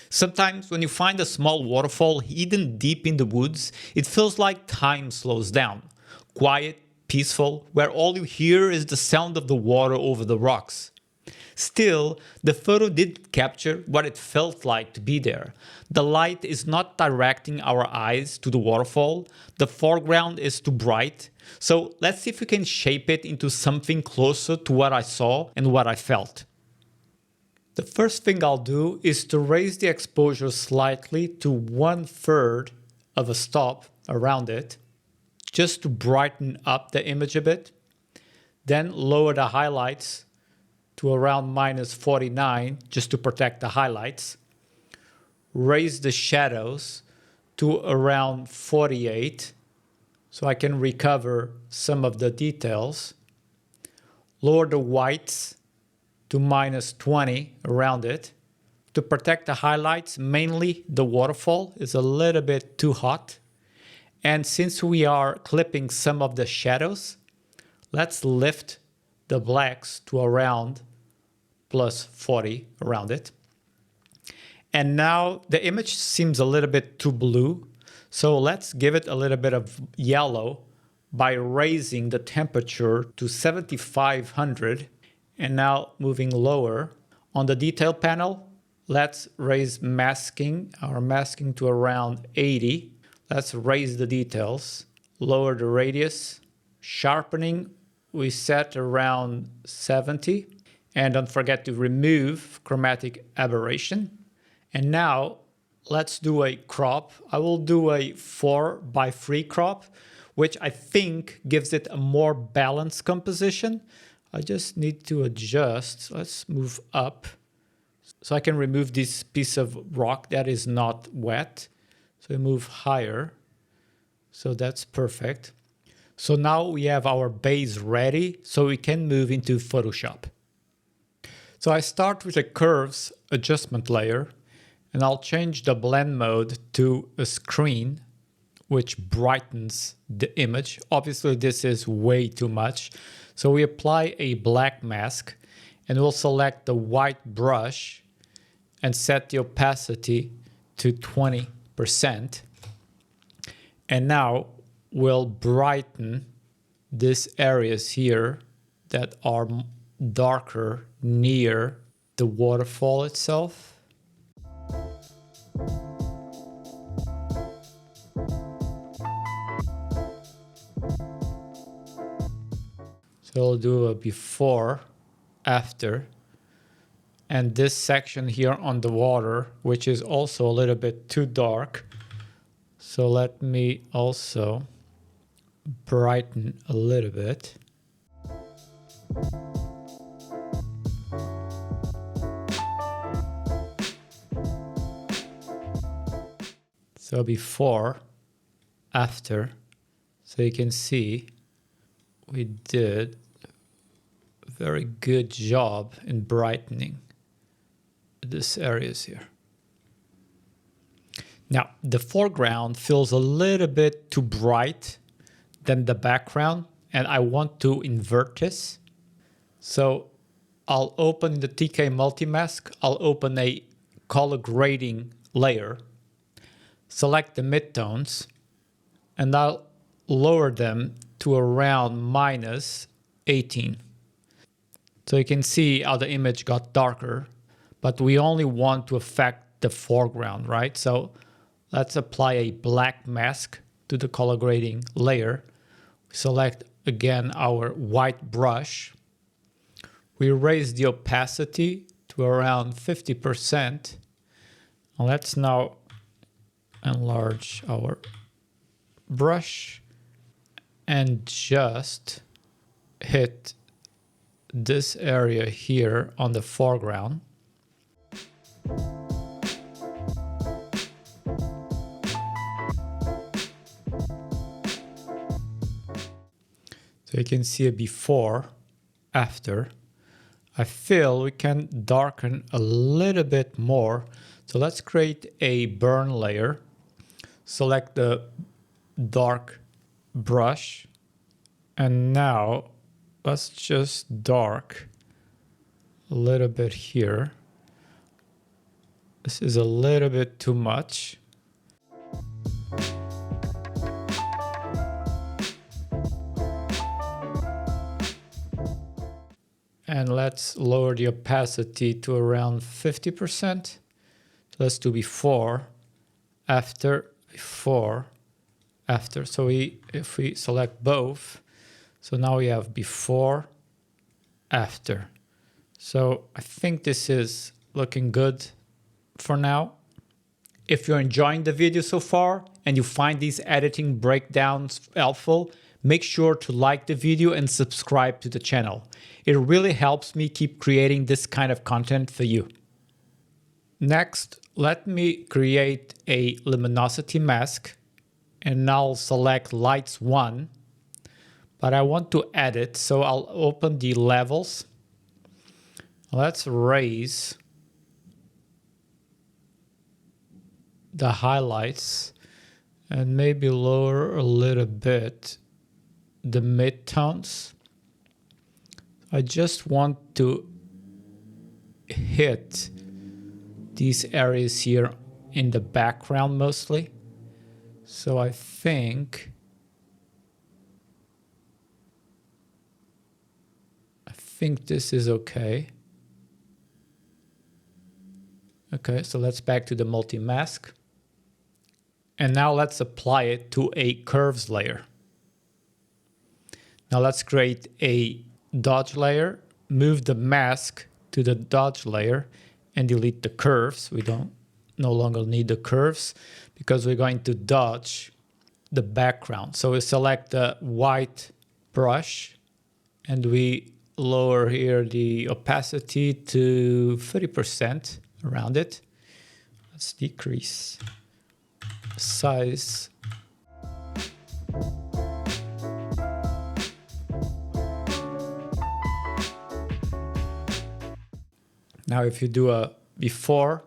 Sometimes when you find a small waterfall hidden deep in the woods, it feels like time slows down. Quiet, peaceful, where all you hear is the sound of the water over the rocks. Still, the photo did capture what it felt like to be there. The light is not directing our eyes to the waterfall, the foreground is too bright, so let's see if we can shape it into something closer to what I saw and what I felt. The first thing I'll do is to raise the exposure slightly to 1/3 of a stop around it, just to brighten up the image a bit. Then lower the highlights to around -49 just to protect the highlights. Raise the shadows to around 48 so I can recover some of the details. Lower the whites to -20 around it. To protect the highlights, mainly the waterfall is a little bit too hot. And since we are clipping some of the shadows, let's lift the blacks to around +40 around it. And now the image seems a little bit too blue, so let's give it a little bit of yellow by raising the temperature to 7500. And now moving lower. On the detail panel, let's raise our masking to around 80. Let's raise the details, lower the radius. Sharpening, we set around 70. And don't forget to remove chromatic aberration. And now let's do a crop. I will do a 4:3 crop, which I think gives it a more balanced composition. I just need to adjust. Let's move up so I can remove this piece of rock that is not wet. So we move higher. So that's perfect. So now we have our base ready, so we can move into Photoshop. So I start with a curves adjustment layer, and I'll change the blend mode to a screen, which brightens the image. Obviously, this is way too much. So we apply a black mask, and we'll select the white brush and set the opacity to 20%. And now we'll brighten these areas here that are darker near the waterfall itself. So I'll do a before, after, and this section here on the water, which is also a little bit too dark. So let me also brighten a little bit. So before, after, so you can see we did a very good job in brightening these areas here. Now, the foreground feels a little bit too bright than the background, and I want to invert this. So I'll open the TK Multimask, I'll open a color grading layer, select the midtones, and I'll lower them to around -18. So you can see how the image got darker, but we only want to affect the foreground, right? So let's apply a black mask to the color grading layer. Select again our white brush. We raise the opacity to around 50%. And let's now enlarge our brush and just hit this area here on the foreground. So you can see a before, after. I feel we can darken a little bit more. So let's create a burn layer. Select the dark brush. And now let's just dark a little bit here. This is a little bit too much. And let's lower the opacity to around 50%. Let's do before, after, before, after. So if we select both, so now we have before, after. So I think this is looking good for now. If you're enjoying the video so far and you find these editing breakdowns helpful, make sure to like the video and subscribe to the channel. It really helps me keep creating this kind of content for you. Next, let me create a luminosity mask, and I'll select lights 1, but I want to edit, so I'll open the levels. Let's raise the highlights and maybe lower a little bit the midtones. I just want to hit these areas here in the background mostly. So I think this is okay. Okay, so let's back to the multi-mask. And now let's apply it to a curves layer. Now let's create a dodge layer, move the mask to the dodge layer, and delete the curves. We no longer need the curves because we're going to dodge the background. So we select the white brush and we lower here the opacity to 30% around it. Let's decrease the size. Now if you do a before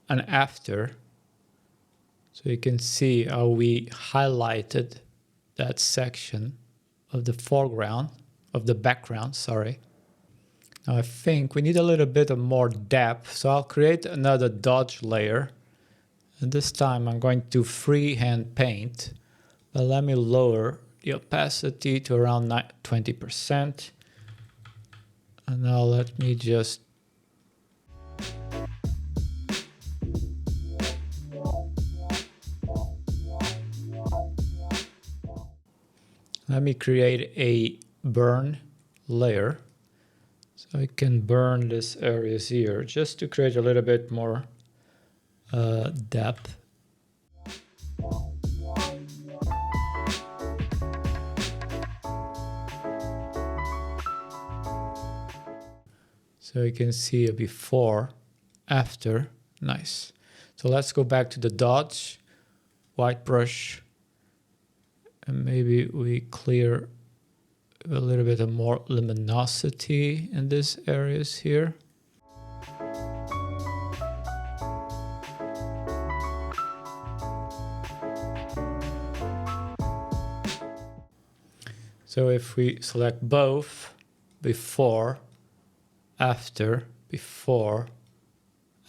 and after, so you can see how we highlighted that section of the foreground, of the background, sorry. Now I think we need a little bit of more depth, so I'll create another dodge layer. And this time I'm going to freehand paint, but let me lower the opacity to around 20%. And now let me just create a burn layer. So I can burn this areas here just to create a little bit more depth. So you can see a before, after, nice. So let's go back to the dodge, white brush, and maybe we clear a little bit of more luminosity in these areas here. So if we select both, before, after, before,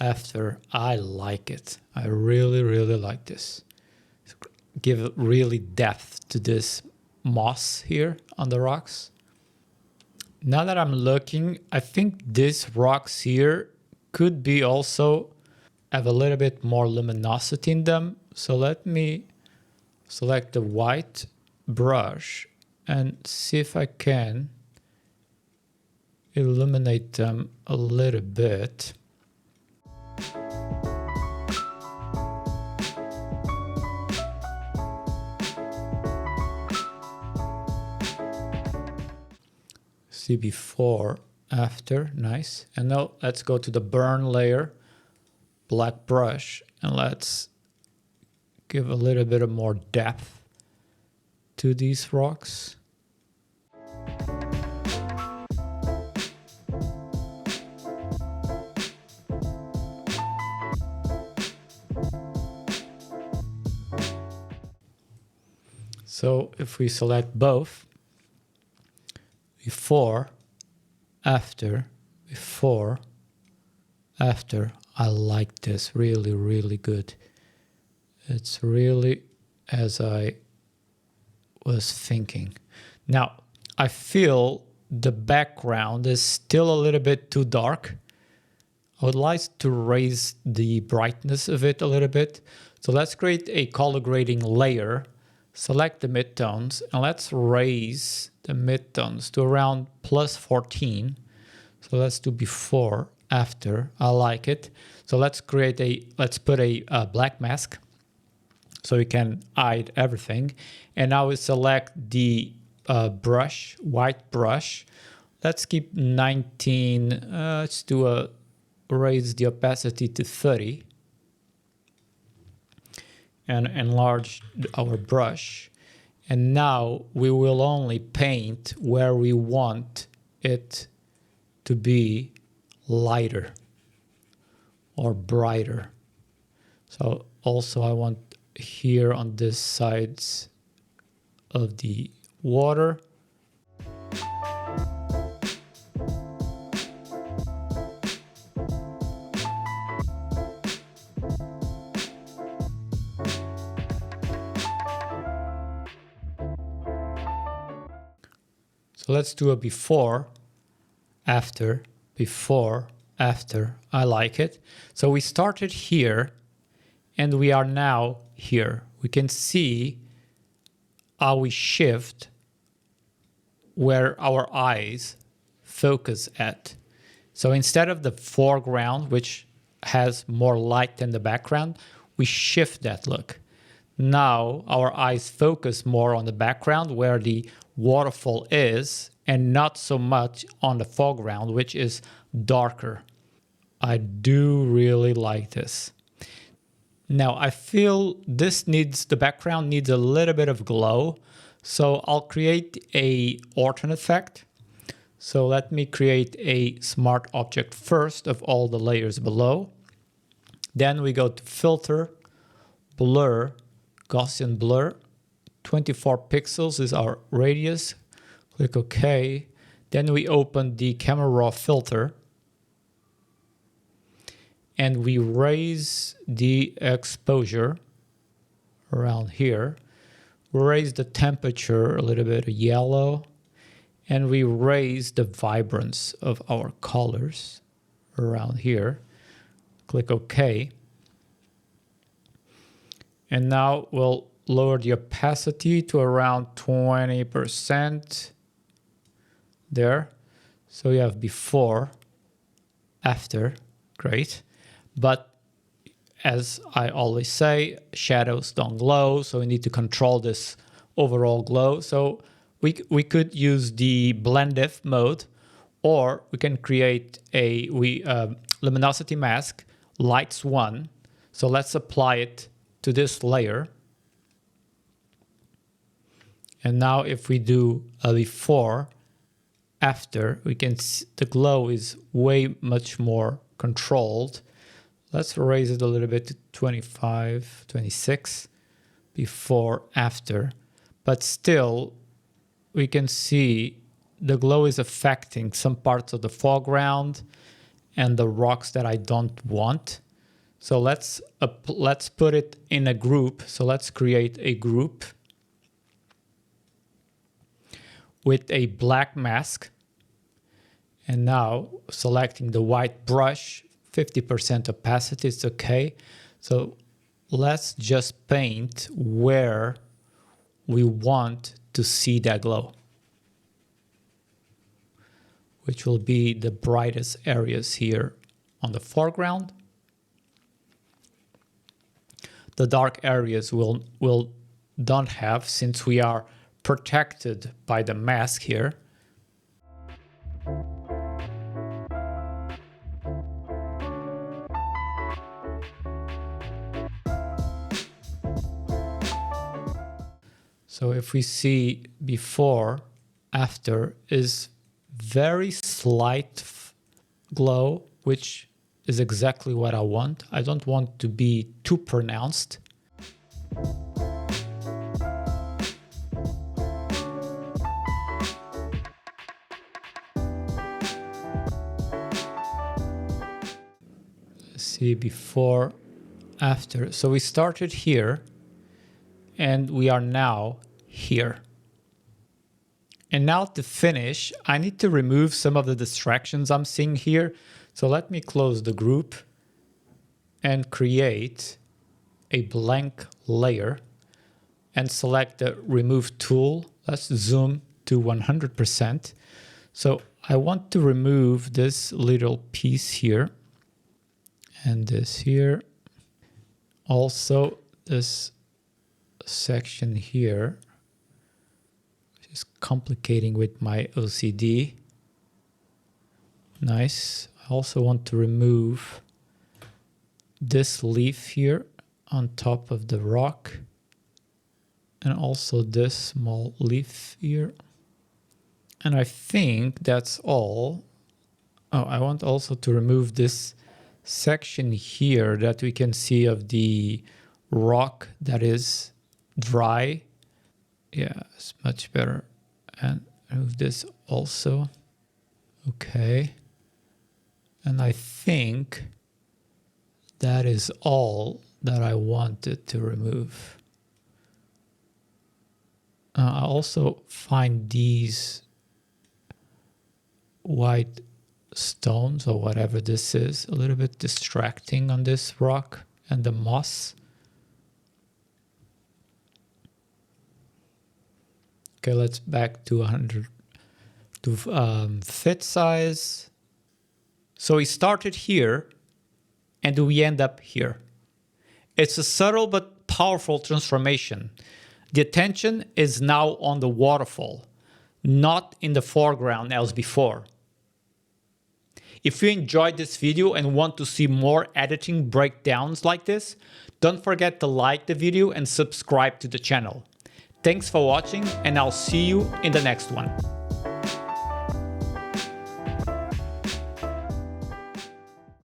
after, I like it. I really, really like this. Give really depth to this moss here on the rocks. Now that I'm looking, I think these rocks here could be also have a little bit more luminosity in them. So let me select the white brush and see if I can illuminate them a little bit. See before, after, nice. And now let's go to the burn layer, black brush, and let's give a little bit of more depth to these rocks. So if we select both, before, after, I like this really, really good. It's really as I was thinking. Now, I feel the background is still a little bit too dark. I would like to raise the brightness of it a little bit. So let's create a color grading layer, select the midtones, and let's raise the midtones to around plus 14. So let's do before, after. I like it. So let's put a black mask so we can hide everything. And now we select the brush, white brush. Let's keep 19. Let's do raise the opacity to 30 and enlarge our brush. And now we will only paint where we want it to be lighter or brighter. So also I want here on this sides of the water. So let's do a before, after, before, after. I like it. So we started here and we are now here. We can see how we shift where our eyes focus at. So instead of the foreground, which has more light than the background, we shift that look. Now our eyes focus more on the background where the waterfall is and not so much on the foreground, which is darker. I do really like this. Now I feel the background needs a little bit of glow. So I'll create a Orton effect. So let me create a smart object first of all the layers below. Then we go to filter, blur, Gaussian blur. 24 pixels is our radius. Click OK. Then we open the camera raw filter. And we raise the exposure around here. We raise the temperature a little bit yellow. And we raise the vibrance of our colors around here. Click OK. And now we'll lower the opacity to around 20% there. So you have before, after, great. But as I always say, shadows don't glow, so we need to control this overall glow. So we could use the blend if mode, or we can create a luminosity mask, lights 1. So let's apply it to this layer. And now if we do a before, after, we can see the glow is way much more controlled. Let's raise it a little bit to 25, 26, before, after. But still, we can see the glow is affecting some parts of the foreground and the rocks that I don't want. So let's put it in a group. So let's create a group with a black mask. And now selecting the white brush, 50% opacity is okay. So let's just paint where we want to see that glow, which will be the brightest areas here on the foreground. The dark areas will don't have, since we are protected by the mask here. So if we see before, after is very slight glow, which is exactly what I want. I don't want to be too pronounced. Let's see before, after. So we started here and we are now here. And now to finish, I need to remove some of the distractions I'm seeing here. So let me close the group and create a blank layer and select the remove tool. Let's zoom to 100%. So I want to remove this little piece here and this here. Also this section here, which is complicating with my OCD. Nice. I also want to remove this leaf here on top of the rock, and also this small leaf here. And I think that's all. Oh, I want also to remove this section here that we can see of the rock that is dry. Yeah, it's much better. And remove this also. Okay. And I think that is all that I wanted to remove. I also find these white stones or whatever this is a little bit distracting on this rock and the moss. Okay, let's back to 100 to fit size. So we started here and we end up here. It's a subtle but powerful transformation. The attention is now on the waterfall, not in the foreground as before. If you enjoyed this video and want to see more editing breakdowns like this, don't forget to like the video and subscribe to the channel. Thanks for watching, and I'll see you in the next one.